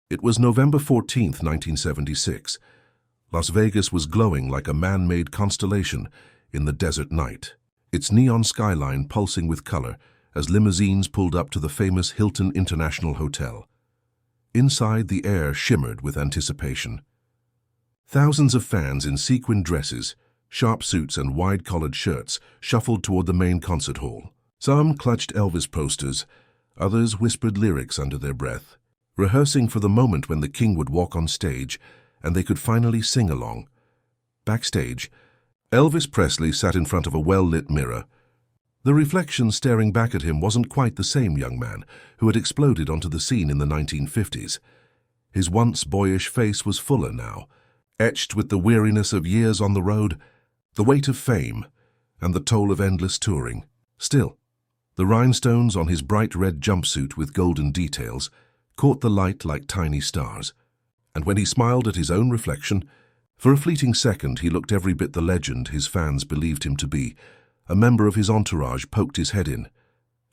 It was November 14th, 1976. Las Vegas was glowing like a man-made constellation in the desert night, its neon skyline pulsing with color as limousines pulled up to the famous Hilton International Hotel. Inside, the air shimmered with anticipation. Thousands of fans in sequin dresses, sharp suits and wide-collared shirts shuffled toward the main concert hall. Some clutched Elvis posters, others whispered lyrics under their breath, rehearsing for the moment when the king would walk on stage and they could finally sing along. Backstage, Elvis Presley sat in front of a well-lit mirror. The reflection staring back at him wasn't quite the same young man who had exploded onto the scene in the 1950s. His once boyish face was fuller now, etched with the weariness of years on the road, the weight of fame, and the toll of endless touring. Still, the rhinestones on his bright red jumpsuit with golden details caught the light like tiny stars, and when he smiled at his own reflection, for a fleeting second he looked every bit the legend his fans believed him to be. A member of his entourage poked his head in.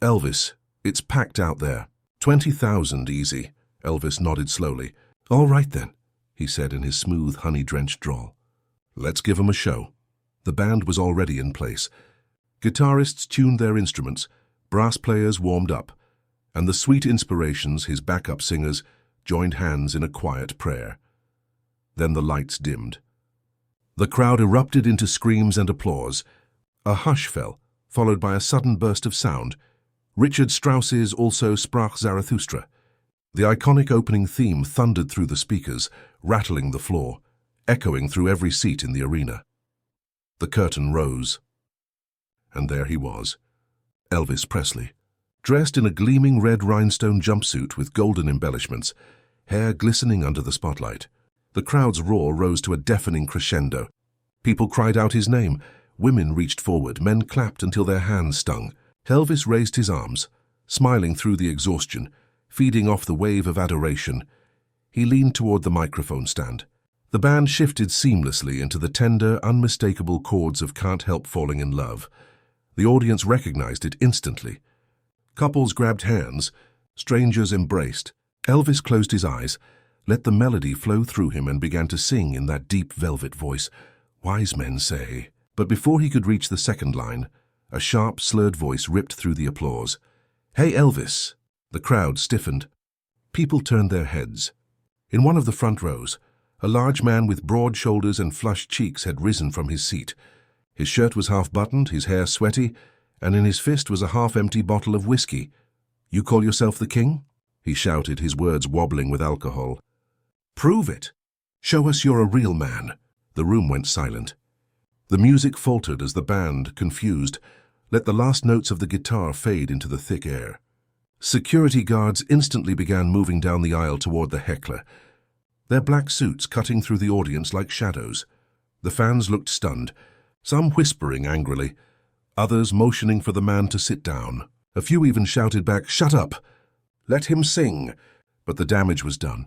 "Elvis, it's packed out there." 20,000 easy, Elvis nodded slowly. "All right then," he said in his smooth, honey-drenched drawl. "Let's give 'em a show." The band was already in place. Guitarists tuned their instruments, brass players warmed up, and the sweet inspirations, his backup singers, joined hands in a quiet prayer. Then the lights dimmed. The crowd erupted into screams and applause. A hush fell, followed by a sudden burst of sound. Richard Strauss's Also Sprach Zarathustra. The iconic opening theme thundered through the speakers, rattling the floor, echoing through every seat in the arena. The curtain rose. And there he was, Elvis Presley, dressed in a gleaming red rhinestone jumpsuit with golden embellishments, hair glistening under the spotlight. The crowd's roar rose to a deafening crescendo. People cried out his name. Women reached forward, men clapped until their hands stung. Elvis raised his arms, smiling through the exhaustion, feeding off the wave of adoration. He leaned toward the microphone stand. The band shifted seamlessly into the tender, unmistakable chords of Can't Help Falling in Love. The audience recognized it instantly. Couples grabbed hands, strangers embraced. Elvis closed his eyes, let the melody flow through him and began to sing in that deep velvet voice. "Wise men say..." But before he could reach the second line, a sharp, slurred voice ripped through the applause. "Hey, Elvis!" The crowd stiffened. People turned their heads. In one of the front rows, a large man with broad shoulders and flushed cheeks had risen from his seat. His shirt was half-buttoned, his hair sweaty, and in his fist was a half-empty bottle of whiskey. "You call yourself the king?" he shouted, his words wobbling with alcohol. "Prove it. Show us you're a real man." The room went silent. The music faltered as the band, confused, let the last notes of the guitar fade into the thick air. Security guards instantly began moving down the aisle toward the Heckler, their black suits cutting through the audience like shadows. The fans looked stunned, some whispering angrily, others motioning for the man to sit down. A few even shouted back, "Shut up! Let him sing!" But the damage was done.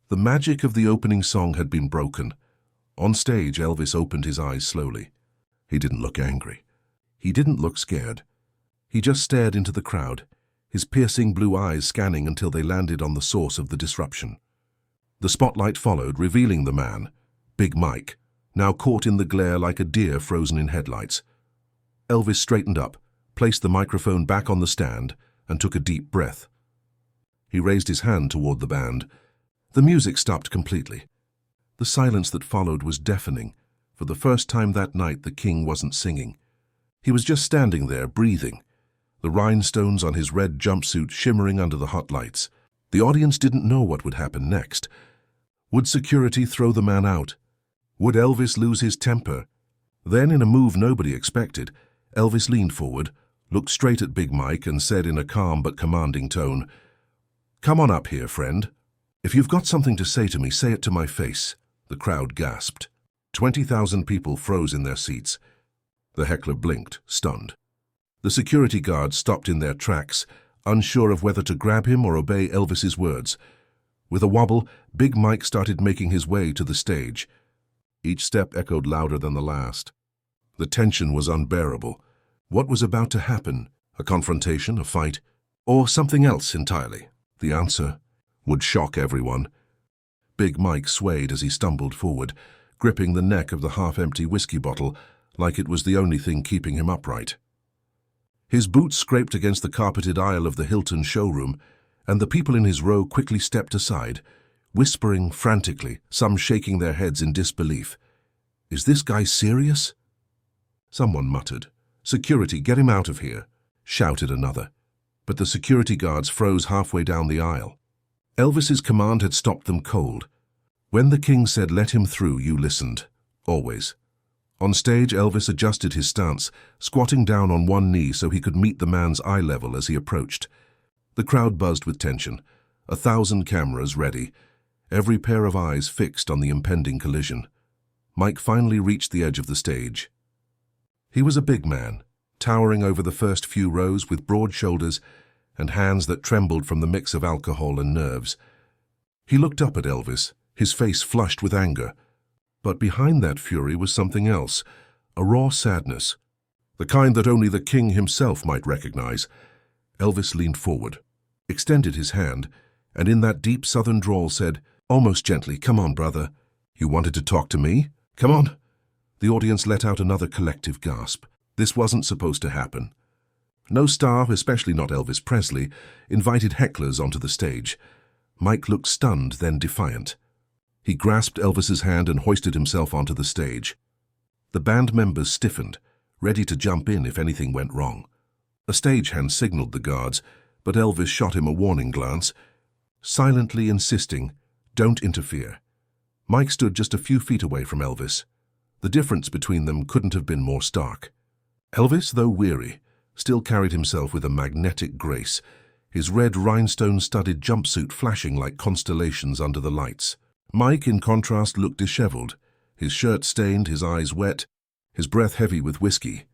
The magic of the opening song had been broken. On stage, Elvis opened his eyes slowly. He didn't look angry. He didn't look scared. He just stared into the crowd, his piercing blue eyes scanning until they landed on the source of the disruption. The spotlight followed, revealing the man, Big Mike, now caught in the glare like a deer frozen in headlights. Elvis straightened up, placed the microphone back on the stand, and took a deep breath. He raised his hand toward the band. The music stopped completely. The silence that followed was deafening. For the first time that night, the king wasn't singing. He was just standing there, breathing, the rhinestones on his red jumpsuit shimmering under the hot lights. The audience didn't know what would happen next. Would security throw the man out? Would Elvis lose his temper? Then, in a move nobody expected, Elvis leaned forward, looked straight at Big Mike, and said in a calm but commanding tone, "Come on up here, friend. If you've got something to say to me, say it to my face." The crowd gasped. 20,000 people froze in their seats. The Heckler blinked, stunned. The security guards stopped in their tracks, unsure of whether to grab him or obey Elvis's words. With a wobble, Big Mike started making his way to the stage. Each step echoed louder than the last. The tension was unbearable. What was about to happen? A confrontation, a fight, or something else entirely? The answer would shock everyone. Big Mike swayed as he stumbled forward, gripping the neck of the half-empty whiskey bottle like it was the only thing keeping him upright. His boots scraped against the carpeted aisle of the Hilton showroom, and the people in his row quickly stepped aside, whispering frantically, some shaking their heads in disbelief. "Is this guy serious?" Someone muttered. "Security, get him out of here," shouted another. But the security guards froze halfway down the aisle. Elvis's command had stopped them cold. When the king said, "Let him through," you listened. Always. On stage, Elvis adjusted his stance, squatting down on one knee so he could meet the man's eye level as he approached. The crowd buzzed with tension, 1,000 cameras ready, every pair of eyes fixed on the impending collision. Mike finally reached the edge of the stage. He was a big man, towering over the first few rows with broad shoulders and hands that trembled from the mix of alcohol and nerves. He looked up at Elvis, his face flushed with anger. But behind that fury was something else, a raw sadness, the kind that only the king himself might recognize. Elvis leaned forward, extended his hand, and in that deep southern drawl said, almost gently, "Come on, brother. You wanted to talk to me? Come on." The audience let out another collective gasp. This wasn't supposed to happen. No star, especially not Elvis Presley, invited hecklers onto the stage. Mike looked stunned, then defiant. He grasped Elvis's hand and hoisted himself onto the stage. The band members stiffened, ready to jump in if anything went wrong. A stagehand signaled the guards, but Elvis shot him a warning glance, silently insisting, "Don't interfere." Mike stood just a few feet away from Elvis. The difference between them couldn't have been more stark. Elvis, though weary, still carried himself with a magnetic grace, his red rhinestone-studded jumpsuit flashing like constellations under the lights. Mike, in contrast, looked disheveled, his shirt stained, his eyes wet, his breath heavy with whiskey.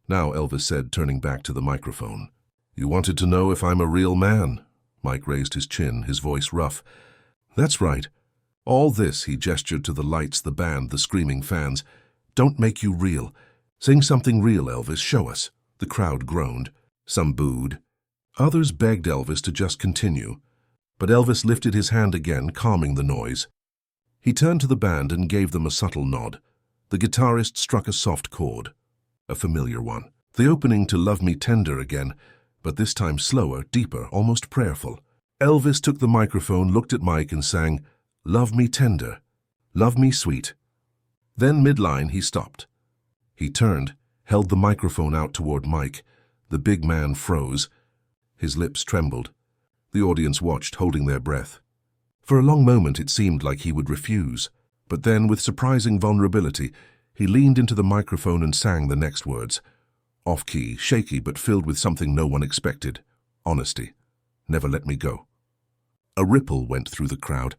"Now," Elvis said, turning back to the microphone. "You wanted to know if I'm a real man?" Mike raised his chin, his voice rough. "That's right. All this," he gestured to the lights, the band, the screaming fans, "don't make you real. Sing something real, Elvis, show us." The crowd groaned. Some booed. Others begged Elvis to just continue. But Elvis lifted his hand again, calming the noise. He turned to the band and gave them a subtle nod. The guitarist struck a soft chord, a familiar one. The opening to "Love Me Tender" again, but this time slower, deeper, almost prayerful. Elvis took the microphone, looked at Mike and sang, "Love me tender, love me sweet." Then midline he stopped. He turned, held the microphone out toward Mike. The big man froze. His lips trembled. The audience watched, holding their breath. For a long moment it seemed like he would refuse, but then, with surprising vulnerability, he leaned into the microphone and sang the next words. Off-key, shaky, but filled with something no one expected. Honesty. "Never let me go." A ripple went through the crowd.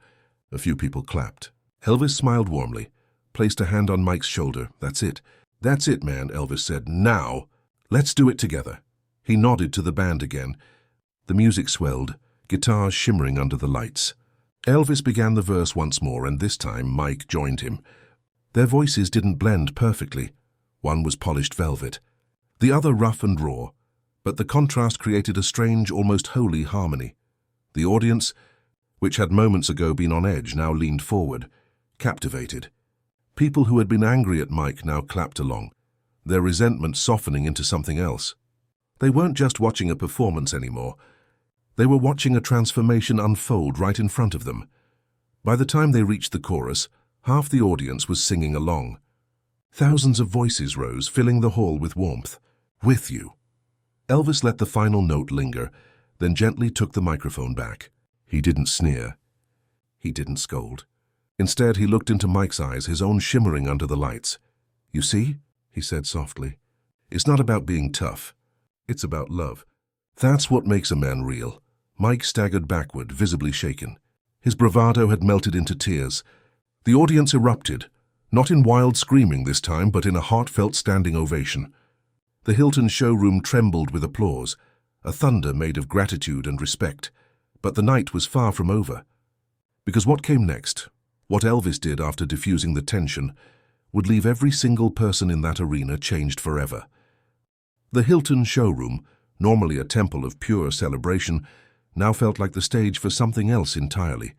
A few people clapped. Elvis smiled warmly, placed a hand on Mike's shoulder. "That's it. That's it, man," Elvis said. "Now, let's do it together." He nodded to the band again. The music swelled, guitars shimmering under the lights. Elvis began the verse once more, and this time Mike joined him. Their voices didn't blend perfectly. One was polished velvet, the other rough and raw, but the contrast created a strange, almost holy harmony. The audience, which had moments ago been on edge, now leaned forward, captivated. People who had been angry at Mike now clapped along, their resentment softening into something else. They weren't just watching a performance anymore. They were watching a transformation unfold right in front of them. By the time they reached the chorus, half the audience was singing along. Thousands of voices rose, filling the hall with warmth. "With you." Elvis let the final note linger, then gently took the microphone back. He didn't sneer. He didn't scold. Instead, he looked into Mike's eyes, his own shimmering under the lights. "You see," he said softly, "it's not about being tough. It's about love. That's what makes a man real." Mike staggered backward, visibly shaken. His bravado had melted into tears. The audience erupted, not in wild screaming this time, but in a heartfelt standing ovation. The Hilton showroom trembled with applause, a thunder made of gratitude and respect. But the night was far from over. Because what came next, what Elvis did after diffusing the tension, would leave every single person in that arena changed forever. The Hilton showroom, normally a temple of pure celebration, now felt like the stage for something else entirely.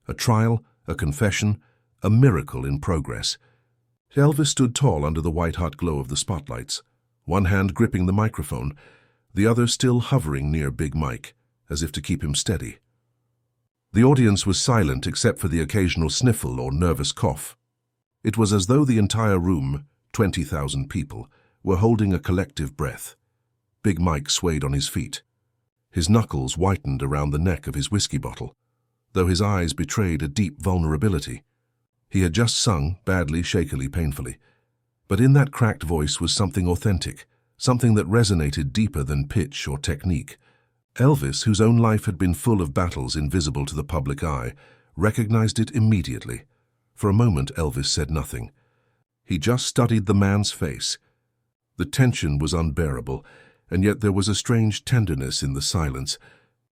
A trial, a confession, a miracle in progress. Elvis stood tall under the white-hot glow of the spotlights, one hand gripping the microphone, the other still hovering near Big Mike, as if to keep him steady. The audience was silent except for the occasional sniffle or nervous cough. It was as though the entire room, 20,000 people, were holding a collective breath. Big Mike swayed on his feet. His knuckles whitened around the neck of his whiskey bottle, though his eyes betrayed a deep vulnerability. He had just sung, badly, shakily, painfully. But in that cracked voice was something authentic, something that resonated deeper than pitch or technique. Elvis, whose own life had been full of battles invisible to the public eye, recognized it immediately. For a moment, Elvis said nothing. He just studied the man's face. The tension was unbearable, and yet there was a strange tenderness in the silence.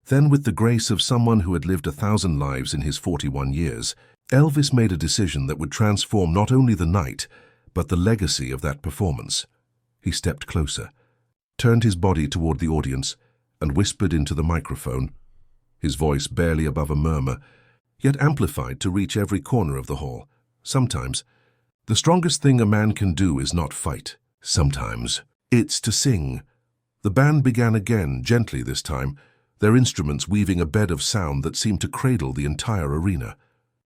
Then, with the grace of someone who had lived 1,000 lives in his 41 years, Elvis made a decision that would transform not only the night, but the legacy of that performance. He stepped closer, turned his body toward the audience, and whispered into the microphone, his voice barely above a murmur, yet amplified to reach every corner of the hall. Sometimes, the strongest thing a man can do is not fight. Sometimes, it's to sing. The band began again, gently this time, their instruments weaving a bed of sound that seemed to cradle the entire arena.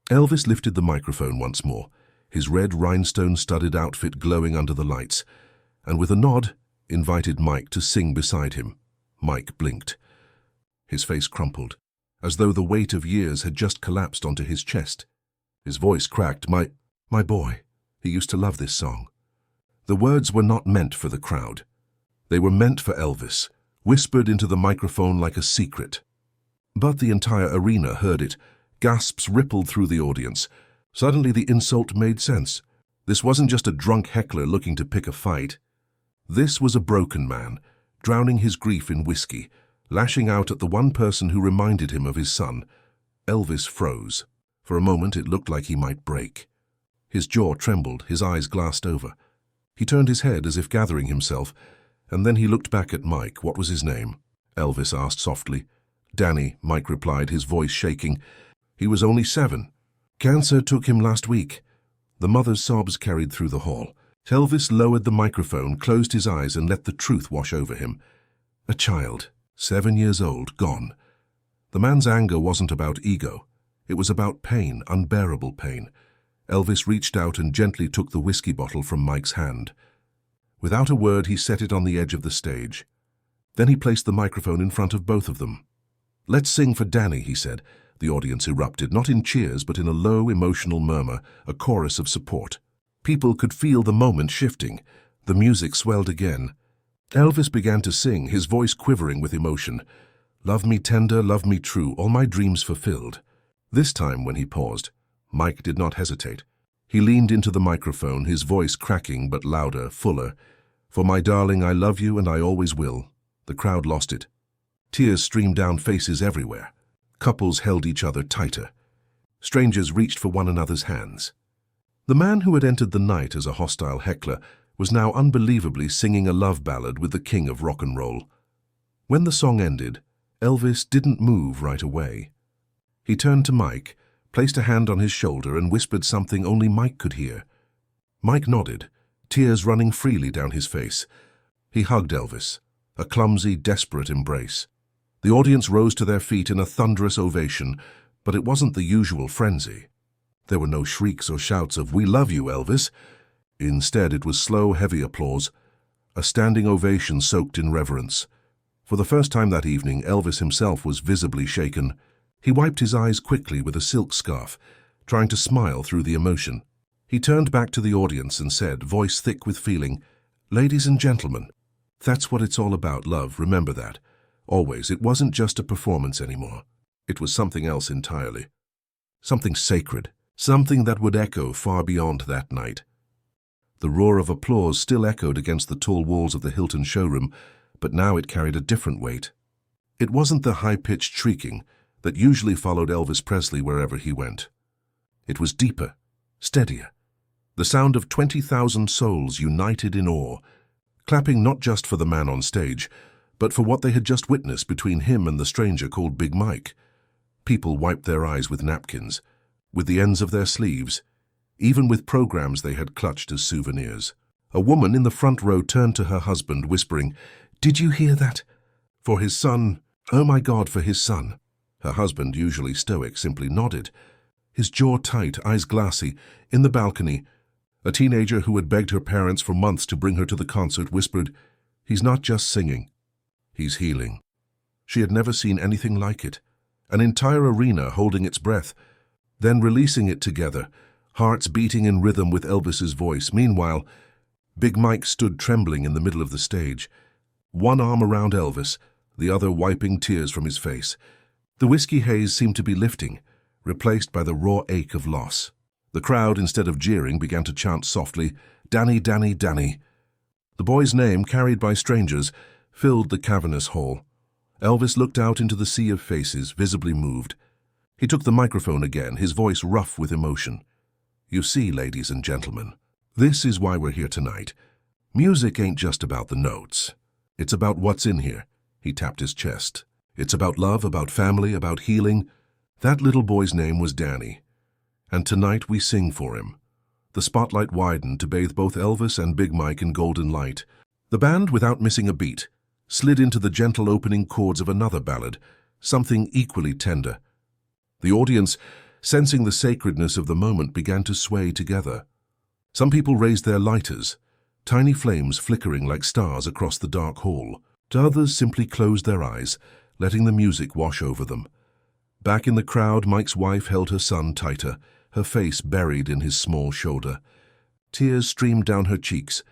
Elvis lifted the microphone once more, his red rhinestone-studded outfit glowing under the lights, and with a nod, invited Mike to sing beside him. Mike blinked. His face crumpled, as though the weight of years had just collapsed onto his chest. His voice cracked. My boy, he used to love this song. The words were not meant for the crowd. They were meant for Elvis, whispered into the microphone like a secret. But the entire arena heard it. Gasps rippled through the audience. Suddenly the insult made sense. This wasn't just a drunk heckler looking to pick a fight. This was a broken man, drowning his grief in whiskey, lashing out at the one person who reminded him of his son. Elvis froze. For a moment it looked like he might break. His jaw trembled, his eyes glassed over. He turned his head as if gathering himself, and then he looked back at Mike. What was his name? Elvis asked softly. Danny, Mike replied, his voice shaking. He was only 7. Cancer took him last week. The mother's sobs carried through the hall. Elvis lowered the microphone, closed his eyes, and let the truth wash over him. A child, 7 years old, gone. The man's anger wasn't about ego. It was about pain, unbearable pain. Elvis reached out and gently took the whiskey bottle from Mike's hand. Without a word, he set it on the edge of the stage. Then he placed the microphone in front of both of them. "Let's sing for Danny," he said. The audience erupted, not in cheers, but in a low, emotional murmur, a chorus of support. People could feel the moment shifting. The music swelled again. Elvis began to sing, his voice quivering with emotion. "Love me tender, love me true, all my dreams fulfilled." This time, when he paused, Mike did not hesitate. He leaned into the microphone, his voice cracking but louder, fuller. "For my darling, I love you and I always will." The crowd lost it. Tears streamed down faces everywhere. Couples held each other tighter. Strangers reached for one another's hands. The man who had entered the night as a hostile heckler was now unbelievably singing a love ballad with the king of rock and roll. When the song ended, Elvis didn't move right away. He turned to Mike, placed a hand on his shoulder, and whispered something only Mike could hear. Mike nodded, tears running freely down his face. He hugged Elvis, a clumsy, desperate embrace. The audience rose to their feet in a thunderous ovation, but it wasn't the usual frenzy. There were no shrieks or shouts of, "We love you, Elvis." Instead, it was slow, heavy applause, a standing ovation soaked in reverence. For the first time that evening, Elvis himself was visibly shaken. He wiped his eyes quickly with a silk scarf, trying to smile through the emotion. He turned back to the audience and said, voice thick with feeling, "Ladies and gentlemen, that's what it's all about, love, remember that. Always, it wasn't just a performance anymore. It was something else entirely. Something sacred, something that would echo far beyond that night." The roar of applause still echoed against the tall walls of the Hilton showroom, but now it carried a different weight. It wasn't the high-pitched shrieking that usually followed Elvis Presley wherever he went. It was deeper, steadier, the sound of 20,000 souls united in awe, clapping not just for the man on stage, but for what they had just witnessed between him and the stranger called Big Mike. People wiped their eyes with napkins, with the ends of their sleeves, even with programs they had clutched as souvenirs. A woman in the front row turned to her husband, whispering, "Did you hear that? For his son, oh my God, for his son." Her husband, usually stoic, simply nodded, his jaw tight, eyes glassy. In the balcony, a teenager who had begged her parents for months to bring her to the concert whispered, "He's not just singing, he's healing." She had never seen anything like it. An entire arena holding its breath, then releasing it together, hearts beating in rhythm with Elvis's voice. Meanwhile, Big Mike stood trembling in the middle of the stage, one arm around Elvis, the other wiping tears from his face. The whiskey haze seemed to be lifting, replaced by the raw ache of loss. The crowd, instead of jeering, began to chant softly, "Danny, Danny, Danny." The boy's name, carried by strangers, filled the cavernous hall. Elvis looked out into the sea of faces, visibly moved. He took the microphone again, his voice rough with emotion. "You see, ladies and gentlemen, this is why we're here tonight. Music ain't just about the notes. It's about what's in here." He tapped his chest. "It's about love, about family, about healing." That little boy's name was Danny, and tonight we sing for him. The spotlight widened to bathe both Elvis and Big Mike in golden light. The band, without missing a beat, slid into the gentle opening chords of another ballad, something equally tender. The audience, sensing the sacredness of the moment, began to sway together. Some people raised their lighters, tiny flames flickering like stars across the dark hall. Others simply closed their eyes, letting the music wash over them. Back in the crowd, Mike's wife held her son tighter, her face buried in his small shoulder. Tears streamed down her cheeks,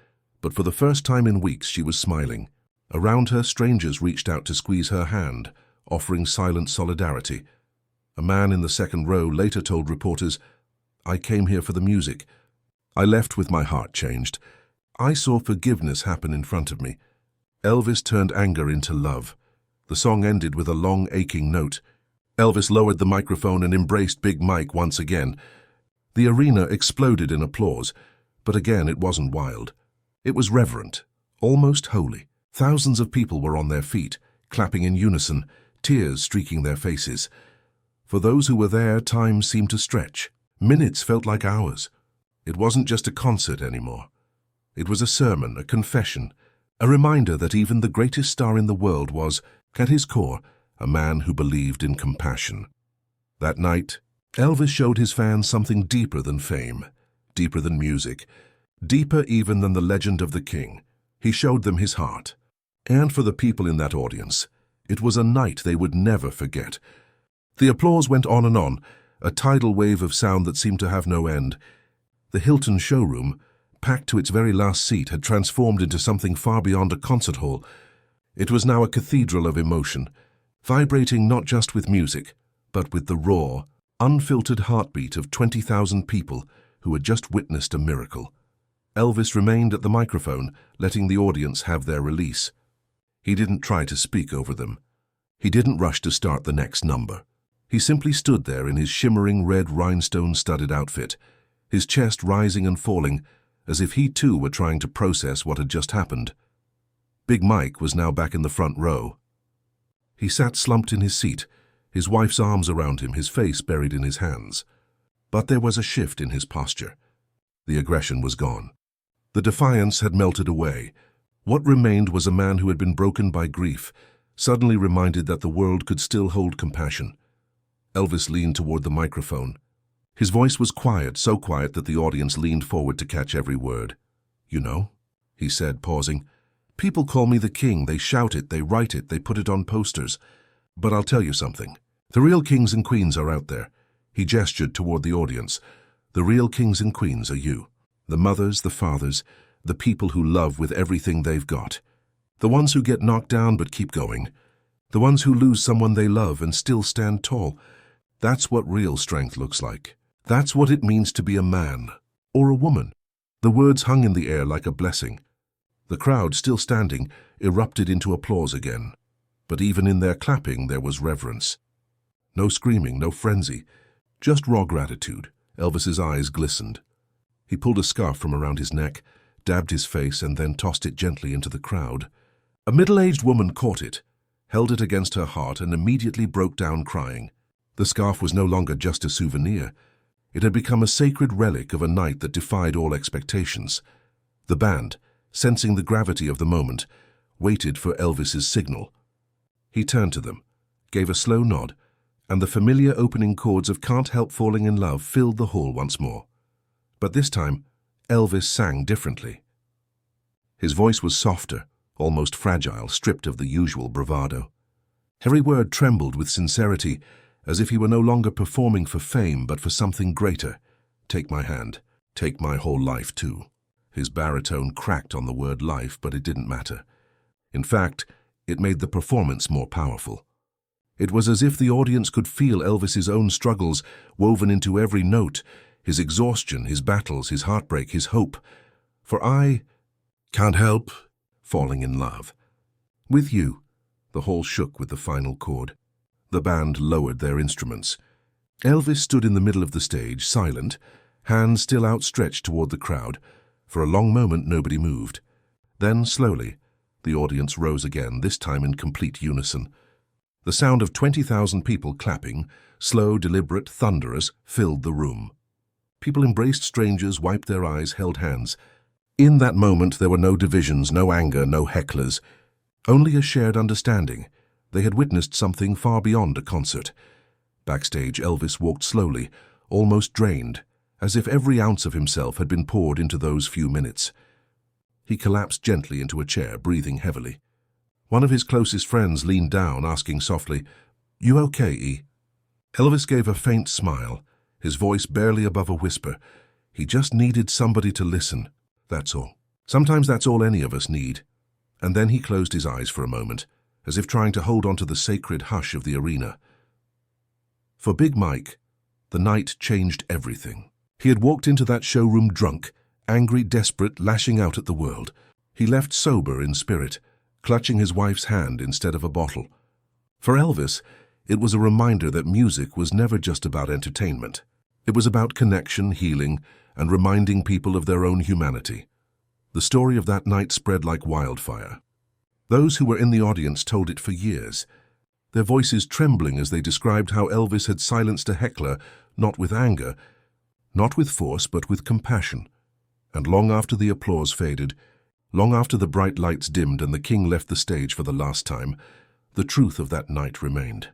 but for the first time in weeks she was smiling. Around her, strangers reached out to squeeze her hand, offering silent solidarity. A man in the second row later told reporters, "I came here for the music. I left with my heart changed. I saw forgiveness happen in front of me." Elvis turned anger into love. The song ended with a long, aching note. Elvis lowered the microphone and embraced Big Mike once again. The arena exploded in applause, but again it wasn't wild. It was reverent, almost holy. Thousands of people were on their feet, clapping in unison, tears streaking their faces. For those who were there, time seemed to stretch. Minutes felt like hours. It wasn't just a concert anymore. It was a sermon, a confession, a reminder that even the greatest star in the world was, at his core, a man who believed in compassion. That night, Elvis showed his fans something deeper than fame, deeper than music, deeper even than the legend of the king. He showed them his heart. And for the people in that audience, it was a night they would never forget. The applause went on, a tidal wave of sound that seemed to have no end. The Hilton showroom, packed to its very last seat, had transformed into something far beyond a concert hall. It was now a cathedral of emotion, vibrating not just with music, but with the raw, unfiltered heartbeat of 20,000 people who had just witnessed a miracle. Elvis remained at the microphone, letting the audience have their release. He didn't try to speak over them. He didn't rush to start the next number. He simply stood there in his shimmering red rhinestone-studded outfit, his chest rising and falling, as if he too were trying to process what had just happened. Big Mike was now back in the front row. He sat slumped in his seat, his wife's arms around him, his face buried in his hands. But there was a shift in his posture. The aggression was gone. The defiance had melted away. What remained was a man who had been broken by grief, suddenly reminded that the world could still hold compassion. Elvis leaned toward the microphone. His voice was quiet, so quiet that the audience leaned forward to catch every word. "You know," he said, pausing, "people call me the king. They shout it, they write it, they put it on posters. But I'll tell you something. The real kings and queens are out there." He gestured toward the audience. "The real kings and queens are you. The mothers, the fathers, the people who love with everything they've got. The ones who get knocked down but keep going. The ones who lose someone they love and still stand tall. That's what real strength looks like. That's what it means to be a man, or a woman." The words hung in the air like a blessing. The crowd, still standing, erupted into applause again. But even in their clapping there was reverence. No screaming, no frenzy, just raw gratitude. Elvis's eyes glistened. He pulled a scarf from around his neck, dabbed his face, and then tossed it gently into the crowd. A middle-aged woman caught it, held it against her heart, and immediately broke down crying. The scarf was no longer just a souvenir. It had become a sacred relic of a night that defied all expectations. The band, sensing the gravity of the moment, waited for Elvis's signal. He turned to them, gave a slow nod, and the familiar opening chords of Can't Help Falling in Love filled the hall once more. But this time, Elvis sang differently. His voice was softer, almost fragile, stripped of the usual bravado. Every word trembled with sincerity, as if he were no longer performing for fame but for something greater. Take my hand. Take my whole life, too. His baritone cracked on the word life, but it didn't matter. In fact, it made the performance more powerful. It was as if the audience could feel Elvis's own struggles woven into every note, his exhaustion, his battles, his heartbreak, his hope. For I can't help falling in love with you. The hall shook with the final chord. The band lowered their instruments. Elvis stood in the middle of the stage, silent, hands still outstretched toward the crowd. For a long moment, nobody moved. Then, slowly, the audience rose again, this time in complete unison. The sound of 20,000 people clapping, slow, deliberate, thunderous, filled the room. People embraced strangers, wiped their eyes, held hands. In that moment, there were no divisions, no anger, no hecklers. Only a shared understanding. They had witnessed something far beyond a concert. Backstage, Elvis walked slowly, almost drained, as if every ounce of himself had been poured into those few minutes. He collapsed gently into a chair, breathing heavily. One of his closest friends leaned down, asking softly, "You okay, E?" Elvis gave a faint smile, his voice barely above a whisper. He just needed somebody to listen, that's all. Sometimes that's all any of us need. And then he closed his eyes for a moment, as if trying to hold on to the sacred hush of the arena. For Big Mike, the night changed everything. He had walked into that showroom drunk, angry, desperate, lashing out at the world. He left sober in spirit, clutching his wife's hand instead of a bottle. For Elvis, it was a reminder that music was never just about entertainment. It was about connection, healing, and reminding people of their own humanity. The story of that night spread like wildfire. Those who were in the audience told it for years, their voices trembling as they described how Elvis had silenced a heckler, not with anger, not with force, but with compassion. And long after the applause faded, long after the bright lights dimmed and the king left the stage for the last time, the truth of that night remained.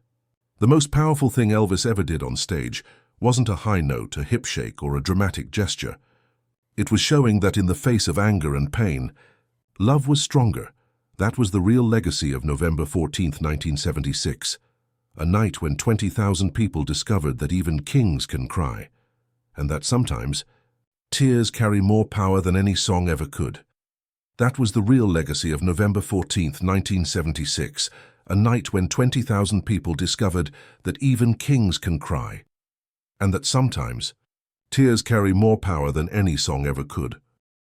The most powerful thing Elvis ever did on stage wasn't a high note, a hip shake, or a dramatic gesture. It was showing that in the face of anger and pain, love was stronger. That was the real legacy of November 14th, 1976, a night when 20,000 people discovered that even kings can cry, and that sometimes tears carry more power than any song ever could. That was the real legacy of November 14th, 1976, a night when 20,000 people discovered that even kings can cry, and that sometimes tears carry more power than any song ever could.